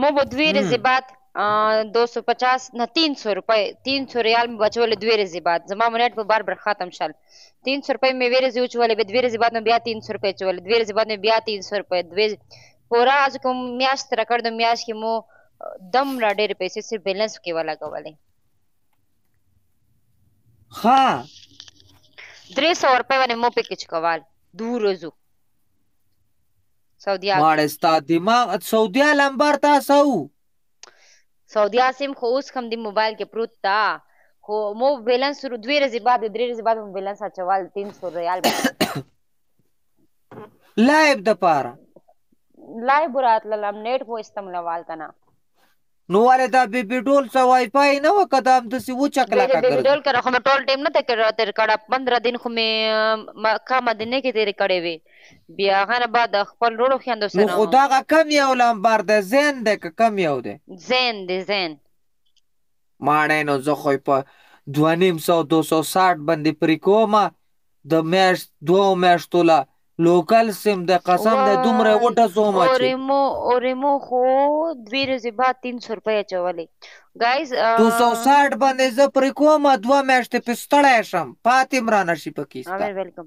[SPEAKER 1] مو به 2 ورځې بعد 250 نه 300 روپۍ 300 ریال مې بچولې 2 ورځې بعد زما مو نیټ په بار ختم شل 300 روپۍ مې 2 ورځې وچولې بیا 2 ورځې بعد مې بیا 300 روپۍ چولې 2 ورځې بعد مې بیا 300 روپۍ پورا आज کوم میاشت را کړ د میاشت کې مو دم را ډېر پیسې صرف بیلنس کې ولا کولې
[SPEAKER 2] ها
[SPEAKER 1] 300 روپے باندې مو پیکج کوال دور زو سعودیا کې
[SPEAKER 2] ماړه ستا دماغ سعودیا لمبر تاسو
[SPEAKER 1] سعودیا سیم خو اوس کم دی موبایل کې پروت تا خو مو بیلنس 2 ورځې بعد 3 ورځې بعد مو بیلنس اچوال 300 ریال
[SPEAKER 2] لایب د پاره
[SPEAKER 1] لایو براتل لم نیټ مو استعمالوال کنه
[SPEAKER 2] نو والے دا بی بی ډول څه وای فای نه وکدام د سی و چکلا کا
[SPEAKER 1] بیبی
[SPEAKER 2] ګرځي
[SPEAKER 1] ډول کړه خو مې ټول ټیم نه تر کړه 15 دن خو مې مکه مدینه کې تیر کړې وي بیا هغه بعد خپل وروړو خويندو
[SPEAKER 2] نو
[SPEAKER 1] سره
[SPEAKER 2] خدا کا کم یو لمبر د زین د کم یو ده
[SPEAKER 1] زین دی زین
[SPEAKER 2] ماړه نو زه خو په 250 260 باندې پرې کومه د میاشت 2 میاشتو لا لوکل سیم د قسم د دومره وټه سوما چې
[SPEAKER 1] اورمو خو 2 ورځې بعد 300 روپیا چولې گایز
[SPEAKER 2] 260 باندې زه پرې کومه 2 میاشتې په ستړی شم پاتې مرانه شي پکې
[SPEAKER 1] امیر ویلکم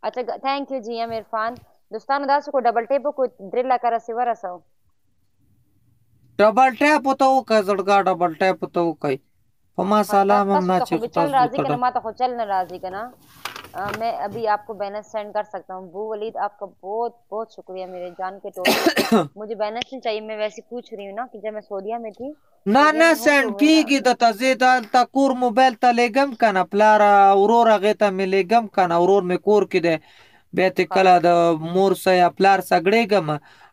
[SPEAKER 1] اچھا تھینک یو جی امیر فان دوستانو تاسو کو ډبل ټیپ کو درې لکه رسیور اسو
[SPEAKER 2] ډبل ټیپ ته وکړه زړګا ډبل ټیپ ته وکړي په ما سلام هم نه چې
[SPEAKER 1] चल राजी करना माता को चल नाराजी करना मैं अभी आपको बैलेंस सेंड कर सकता हूँ बू वलीद आपका बहुत बहुत शुक्रिया मेरे जान के टोले मुझे बैलेंस नहीं चाहिए मैं वैसे पूछ रही हूँ ना कि जब मैं सऊदीया में थी
[SPEAKER 2] نه نه سند کیږي د تزه د کور موبایل ته لګم کنه پلار اورور هغه ته مې لګم کنه اورور مې کور کې ده بیا ته کله د مور سره یا پلار سګړېګم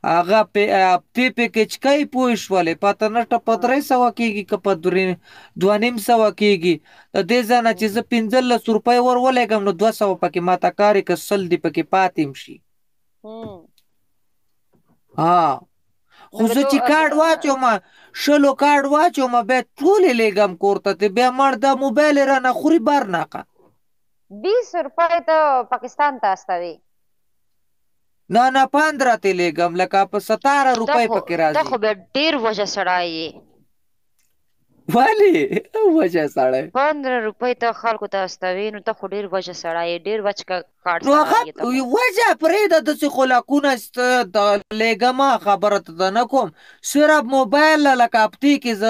[SPEAKER 2] هغه په اپتی په کې چکای پوښ ولې پته نشته په 300 کېږي که په 2.5 کېږي د دې ځنه چې زه 15 روپۍ ور ولګم نو 200 پکې ماته کاری کسل دی پکې پاتیم شي ها خو زه چې کارت واچوم شلو کارت واچوم بیا ټول لګم کوړته ته بیا مړ د موبایل را نه خوري بار نه کا
[SPEAKER 1] 20 روپے ته پاکستان ته استوي
[SPEAKER 2] نه نه 15 ته لګم لکه په 17 روپۍ پکې راځي
[SPEAKER 1] ته خو به ډیر وجه سړای
[SPEAKER 2] والی وجه سړای
[SPEAKER 1] 15 روپۍ ته خلکو ته استوي نو ته خو ډیر وجه سړای ډیر وچ کا کارت
[SPEAKER 2] نو وجه پرې د خلاقونه د لګما خبره ته نه کوم صرف موبایل لکه اپتی کې ز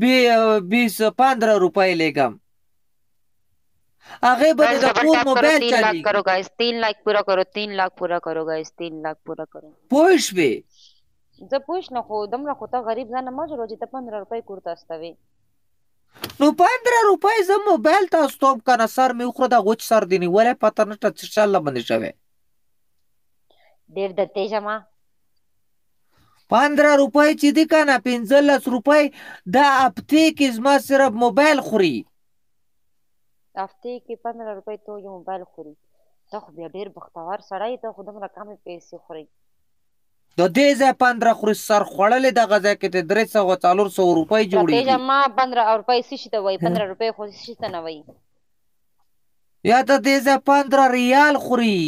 [SPEAKER 2] 20 15 روپۍ لګم هغه به د پور موبایل چالي
[SPEAKER 1] 3 लाख करो गाइस 3 लाख पूरा करो 3 लाख पूरा करो गाइस 3 लाख पूरा करो
[SPEAKER 2] پوښ به
[SPEAKER 1] زه پوښ نه خو دمره خو ته غریب ځان نه مجرو چې ته 15 روپۍ کوړه استوي
[SPEAKER 2] نو 15 روپۍ زه موبایل ته استوب کنه سر می خو دا غوچ سر دیني ولا پته نشته چې الله باندې شوه
[SPEAKER 1] ډیر د تیجما
[SPEAKER 2] 15 روپۍ چې دی کنه 15 روپۍ دا اپتی کې زما صرف موبایل خوري
[SPEAKER 1] هفته کې 15 روپۍ ته یو موبایل خوري ته خو بیا ډیر بختور سړی ته خو دمره کمې پیسې خوري
[SPEAKER 2] د دې ځای 15 خوري سر خوړلې د غځا کې ته 300 روپۍ جوړي
[SPEAKER 1] تیجا ما 15 روپۍ سشي ته وای 15 روپۍ خو سشي ته نه وای
[SPEAKER 2] یا ته دې ځای 15 ریال خوري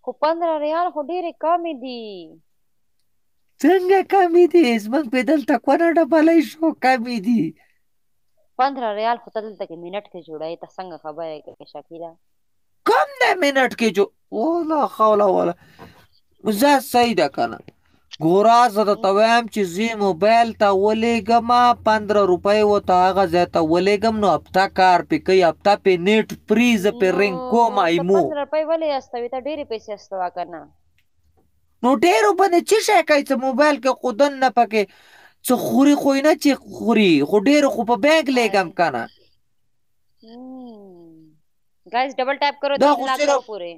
[SPEAKER 1] خو 15 ریال خو ډېرې کمې دي
[SPEAKER 2] څنګه کمې دي زمونږ په دلته کونه ډبلای شو کمې دي
[SPEAKER 1] 15 ریال خو ته دلته کې منټ کې جوړای ته څنګه خبره کوي شکیلا
[SPEAKER 2] کم نه منټ کې جو ولا حول ولا زه صحیح ده کنه ګورا زه ته وایم چې زی موبایل ته ولېګم 15 روپۍ وته هغه ځای ته ولېګم نو هفته کار پې کوي هفته په نیټ فریز په رنګ کوم ایمو
[SPEAKER 1] 15 روپۍ ولې استوي ته ډېرې پیسې استوا کنه
[SPEAKER 2] نو ډېرو باندې چې شي کوي چې موبایل کې خودن نه پکې څه خوري خو نه چې خوري خو ډېر خو په بیگ لګم کنه
[SPEAKER 1] गाइस डबल टैप करो 3 लाख करो पूरे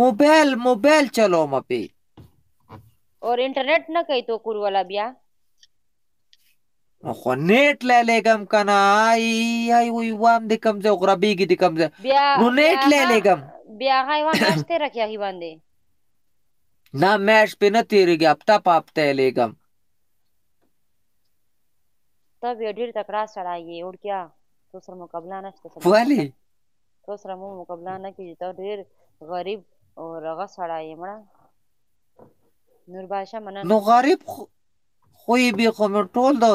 [SPEAKER 2] मोबाइल चलो मपे
[SPEAKER 1] और इंटरनेट ना कही तो कुर वाला बिया
[SPEAKER 2] خو नेट ले लेगम कना आई वही वाम दे कम से ओकरा बीगी दे कम से नो नेट ले लेगम
[SPEAKER 1] बिया हाय वा मैच ते रखया ही बंदे
[SPEAKER 2] ना मैच पे न तेरेगे हफ्ता पापते लेगम
[SPEAKER 1] तब ये ढेर तकड़ा चढ़ाइए और क्या दूसरा मुकाबला ना
[SPEAKER 2] वाली
[SPEAKER 1] दूसरा मुकाबला ना की तो ढेर गरीब और रगा चढ़ाइए मड़ा नूर बादशाह मना
[SPEAKER 2] नो गरीब خوی بی خو مې ټول د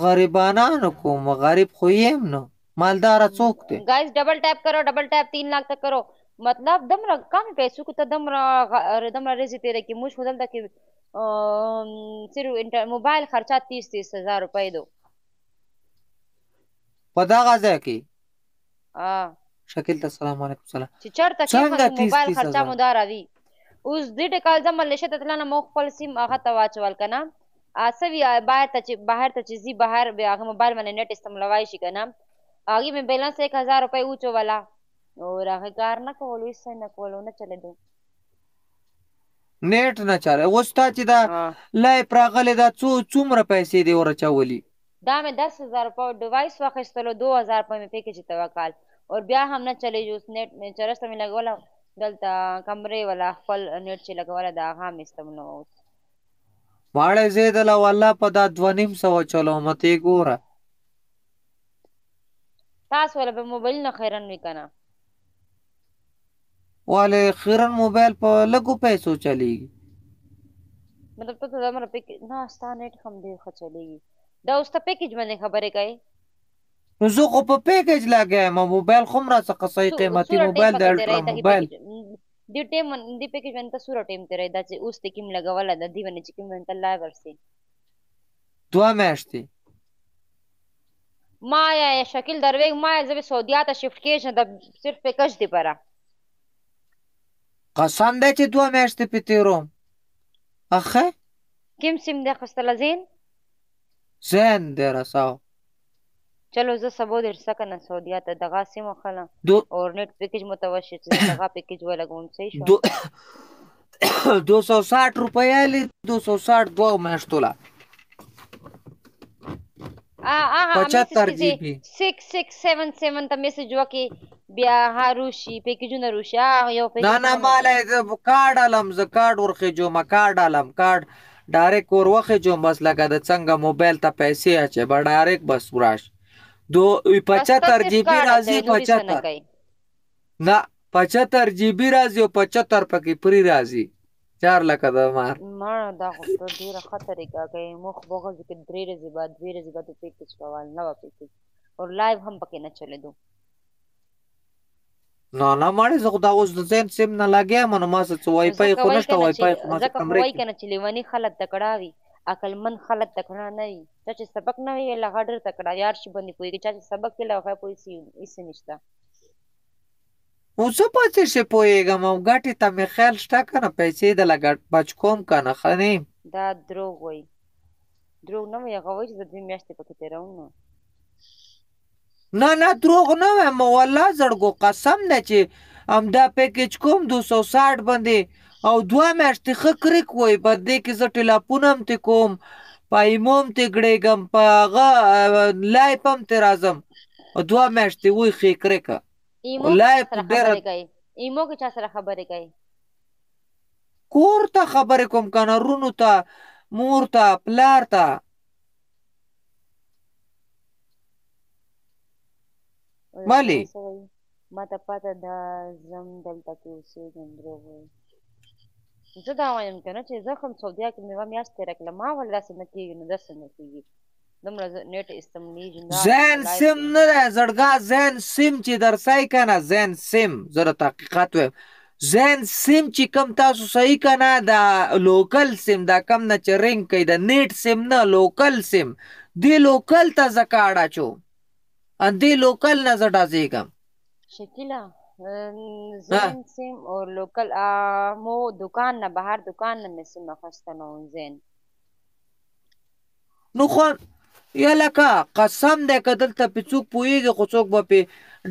[SPEAKER 2] غریبانانو کوم غریب خو یم نو مالدار څوک دی
[SPEAKER 1] गाइस डबल टैप करो 3 लाख तक करो مطلب دمره کم پیسو کې ته دمره رزي تیرې کې موږ خدل د کې صرف موبایل خرچه 30,000 روپۍ دو
[SPEAKER 2] په دغه ځای کې شکیل ته السلام علیکم سلام
[SPEAKER 1] چې چرته کې
[SPEAKER 2] څنګه
[SPEAKER 1] خلک
[SPEAKER 2] 30
[SPEAKER 1] موبایل
[SPEAKER 2] 30
[SPEAKER 1] خرچه
[SPEAKER 2] هزار
[SPEAKER 1] مدار وي اوس دې ټکال زمل نشه تتلانه مو خپل سیم هغه ته واچول کنه اسوي بهر ته چې زی بهر بیا هغه موبایل باندې نت استعمالوي شي کنه هغه مې بیلانس 1000 روپۍ اوچو والا اور هغه کار نه کول هیڅ نه کول نه چلے دو
[SPEAKER 2] نیټ نه چاره اوس تا چې دا لای پراغله دا څومره پیسې دی ورچولي
[SPEAKER 1] دا مې 10,000 روپۍ ډیوایس واخیستلو 2,000 روپۍ مې پیکیج ته وکال اور بیا هم نه چلی جوس نیټ مې چرسته مې لګولا دلته کمرې ولا خپل نیټ چې لګولا دا هم استعمالو
[SPEAKER 2] ماړه زیدله والله په دا 2,500 چلو مته ګوره
[SPEAKER 1] تاسو ولا به موبایل نه خیرن وکنه
[SPEAKER 2] والے خیرن موبایل په لګو پیسو چلیږي
[SPEAKER 1] مطلب ته زمره پیکیج نه ستا نیټ هم دی خچلېږي دا اوس ته پیکیج باندې خبرې کوي
[SPEAKER 2] نو زه خو په پیکیج لګایم موبایل خو را څخه صحیح قیمتي موبایل د الټرا موبایل
[SPEAKER 1] دی ټیم دی پیکیج باندې ته سوره ټیم تیرې دا چې اوس ته کیم لګوله د دی باندې چې کیم باندې لا ورسي
[SPEAKER 2] 2 میاشتې
[SPEAKER 1] ما یا شکل درویګ ما زه سعودیا ته شفت کېږم د صرف پیکج دی پره
[SPEAKER 2] قسم دی چې 2 میاشتې په تیروم اخه
[SPEAKER 1] کیم سیم دی خستله
[SPEAKER 2] زین دی رساو
[SPEAKER 1] چلو زه سبو در سکنه سعودیا ته دغه سیم خلا اور نیټ پیکیج متوشي چې دغه پیکیج ولګوم صحیح شو
[SPEAKER 2] 260 روپۍ لی 260 2 میاشتو لا 75 جی بی
[SPEAKER 1] 6677 ته میسج وکي بیا هاروشي پیکیجونه روشي یو پیکیج
[SPEAKER 2] نه مال کارت علم ز کارت ورخه جو ما کارت علم کارت ډایرک ور وخه جو بس لګا د څنګه موبایل ته پیسې اچي به ډایرک بس وراش 75 جی بی راځي 75 نه 75 جی بی راځي او 75 پکې پری راځي 4 لکه د مار
[SPEAKER 1] دا خو ډیره خطرې کوي مخ بغل کې 3 ورځې بعد 2 ورځې بعد پیکیج کول نو پیکیج اور لایو هم پکې نه چلے دو
[SPEAKER 2] نه ماړه زه خو دا اوس د زین سیم نه لګیا منو ما څه وای فای خو نشته وای فای خو ما کمرې
[SPEAKER 1] وای کنه چې لیونی خلک تکړاوي عقل من خلک تکړه نه وي چې سبق نه وي لغه ډېر تکړه یار شي باندې کوي چې سبق کې لغه پوي سي هیڅ نشته
[SPEAKER 2] اوس په څه شي پويګم او ګټي ته مې خیال شته کنه پیسې د لګټ بچ کوم کنه خني
[SPEAKER 1] دا دروغ وای دروغ نه وي هغه وای چې د دې میاشتې پکې تیرون
[SPEAKER 2] نه دروغ نه وایم والله زړګو قسم نه چې امدا پیکیج کوم 260 باندې او 2 میاشتې خکرک وای بده کې ز ټلیفونم ته کوم پایموم ته ګړېګم پاغه لای پم ته راځم او 2 میاشتې وای خکرک
[SPEAKER 1] لای ډېر ایمو کې چا سره خبرې کوي
[SPEAKER 2] کور ته خبرې کوم کنه رونو ته مور ته پلار ته مالی
[SPEAKER 1] ما ته پته دا زم دلته کې اوسېږم دروغ وایي زه دا وایم که نه چې زه هم سعودیا کې مې یوه میاشت تېره کړله ما ولې داسې نه کېږي نو داسې نه کېږي دومره نیټ استعمالېږي
[SPEAKER 2] زین سیم نه دی زړګا زین سیم چې درسای کنه زین سیم زه د تحقیقات وایم زین سیم چې کم تاسو صحیح کنه دا لوکل سیم دا کم نه چې رنګ کوي د نیټ سیم نه لوکل سیم دی لوکل ته زه کاډ اچو اندی لوکل نه زه ډازېږم
[SPEAKER 1] شکیلا زین سیم اور لوکل مو دکان نه بهر دکان نه مې سیم اخیسته نو زین
[SPEAKER 2] نو خو یا لکه قسم دی که دلته پې څوک پوهېږي خو څوک به پې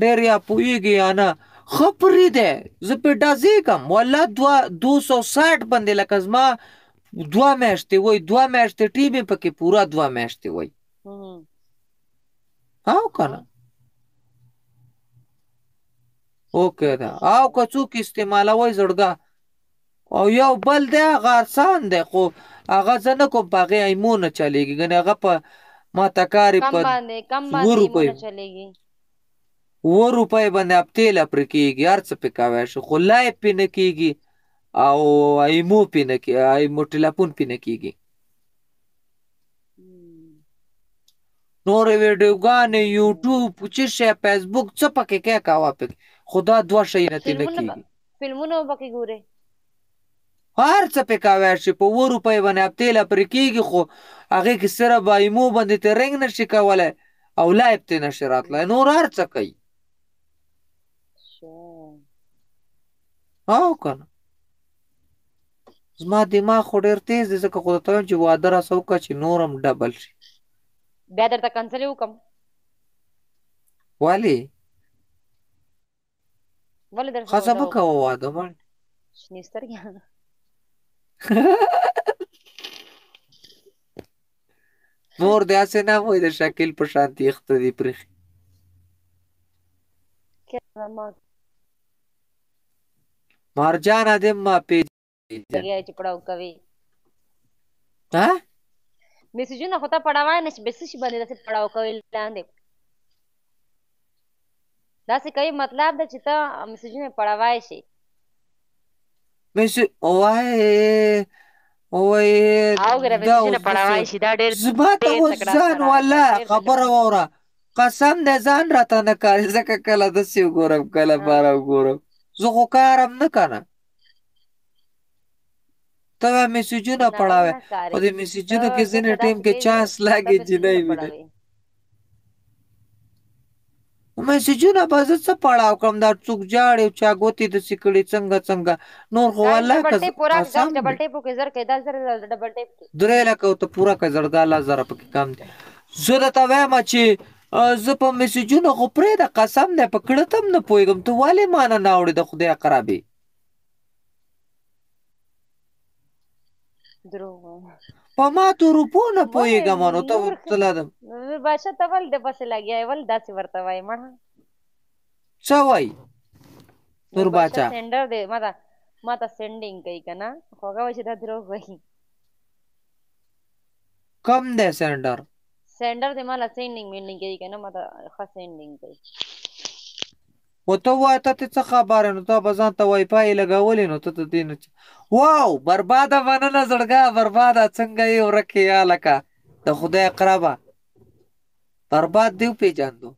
[SPEAKER 2] ډېر یا پوهېږي یا نه ښه پرې دی زه پې ډازېږم والله 260 باندې لکه زما 2 میاشتې وای 2 میاشتې ټیم یې پکې پوره 2 میاشتې وای او کنه اوکې دا او که څوک استعمالوي زړګا او یو بل دی هغه آسان دی خو هغه زه نه کوم په هغې ایمو نه چلېږي ګنې هغه په ما تکارې په 2 روپۍ 2 روپۍ باندې اپتېل پرې کېږي هر څه پې کوی شي خو لایف پې نه کېږي او ایمو پې نه کېږي ایمو ټلیفون پې نه کېږي نورې ویډیوګانې یوټیوب چې شی فیسبوک څه پکې کې کوه پکې خدا دوه شي نه تي نه کیږي.
[SPEAKER 1] فلمونه پکې ګوري
[SPEAKER 2] هر څه په کاوه شي په 2 روپۍ باندې اپتیل پر کیږي، خو هغه کې سره بایمو باندې ته رنگ نشي کولای او لایب ته نشي راتلای، نور هر څه کوي. او کنه زما دماغ خو ډیر تیز دی، ځکه خو ته چې واده را سوکه چې نورم ډبل شي.
[SPEAKER 1] بیا درته کنسل وکم.
[SPEAKER 2] ولی
[SPEAKER 1] در
[SPEAKER 2] خاصه مکه واده باندې
[SPEAKER 1] شنې سترګې
[SPEAKER 2] نور داسې نه وای د شکل په شانتي اخته دي پرخي. مارجانه دې ما
[SPEAKER 1] پیږي چې پړاو کوي.
[SPEAKER 2] ها
[SPEAKER 1] میسجونه خو ته پړاوای نشي، بس شي باندې داسې پړاو کوي لاندې داسې کوي، مطلب دا چې ته میسجونه پړاوای شي.
[SPEAKER 2] میسج اوه
[SPEAKER 1] او ګره میسجونه پړاوای شي، دا ډېر
[SPEAKER 2] زما ته ځان والله خبره وره قسم دې ځان راته نه کاری، ځکه کله داسې وګورم کله بار وګورم، زه خو کارم نه کنه. ته میسجونه پړاوې او د میسجونو کې ځینې ټیم کې چانس لاګي جنۍ ویني. میسجونه به زه څه پړاو کړم، دا څوک جاړي او چا ګوتې داسې کړي څنګه نور خو والله قسم
[SPEAKER 1] ډبل ټیپ کې زر کې 10,000 ډبل ټیپ
[SPEAKER 2] 3 لکه ته پورا که زړګا 1000 پکې کم دي. زه درته وایم چې زه په میسجونو خو پرېږده قسم دی په کړه تم نه پوهېږم، ته ولې ما نه ناوړې د خدای خرابې په ما تو روپو نه پوهېږم نو ته تلادم
[SPEAKER 1] بادشاه ته ول د پسې لګیا ول داسې ورته وایي مړه
[SPEAKER 2] څه وایي نور بادشاه
[SPEAKER 1] سینډر دی ما ته سینډینګ کوي که نه خو هغه وایي چې دا دروغ وایي.
[SPEAKER 2] کم دی سینډر
[SPEAKER 1] دی ما له سینډینګ میډینګ کوي که نه ما ته ښه سینډینګ کوي.
[SPEAKER 2] و ته وایه ته څه خبره نو ته به ځان ته وای فای لګولې نو ته د دې نه واو برباده مننه زړګا برباده څنګه یې ورکې یا لکه د خدای اقربه برباد دی وپېژاندو.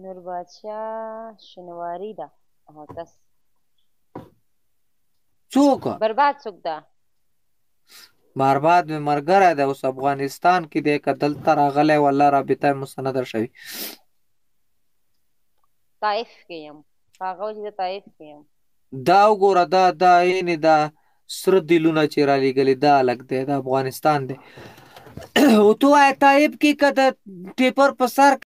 [SPEAKER 1] نور بادشاه شنواري ده کس
[SPEAKER 2] څوک
[SPEAKER 1] برباد څوک ده
[SPEAKER 2] برباد مې ملګری دی اوس افغانستان کې دی که دلته راغلی والله رابطه مستنده شوي
[SPEAKER 1] طائف کې یم هغه وایي چې طائف کې یم.
[SPEAKER 2] دا وګوره دا یعنې دا سره دلونه چې رالیږلي دا الګ دی د افغانستان دی او تو وایه طایب کې که د ټیپر په سر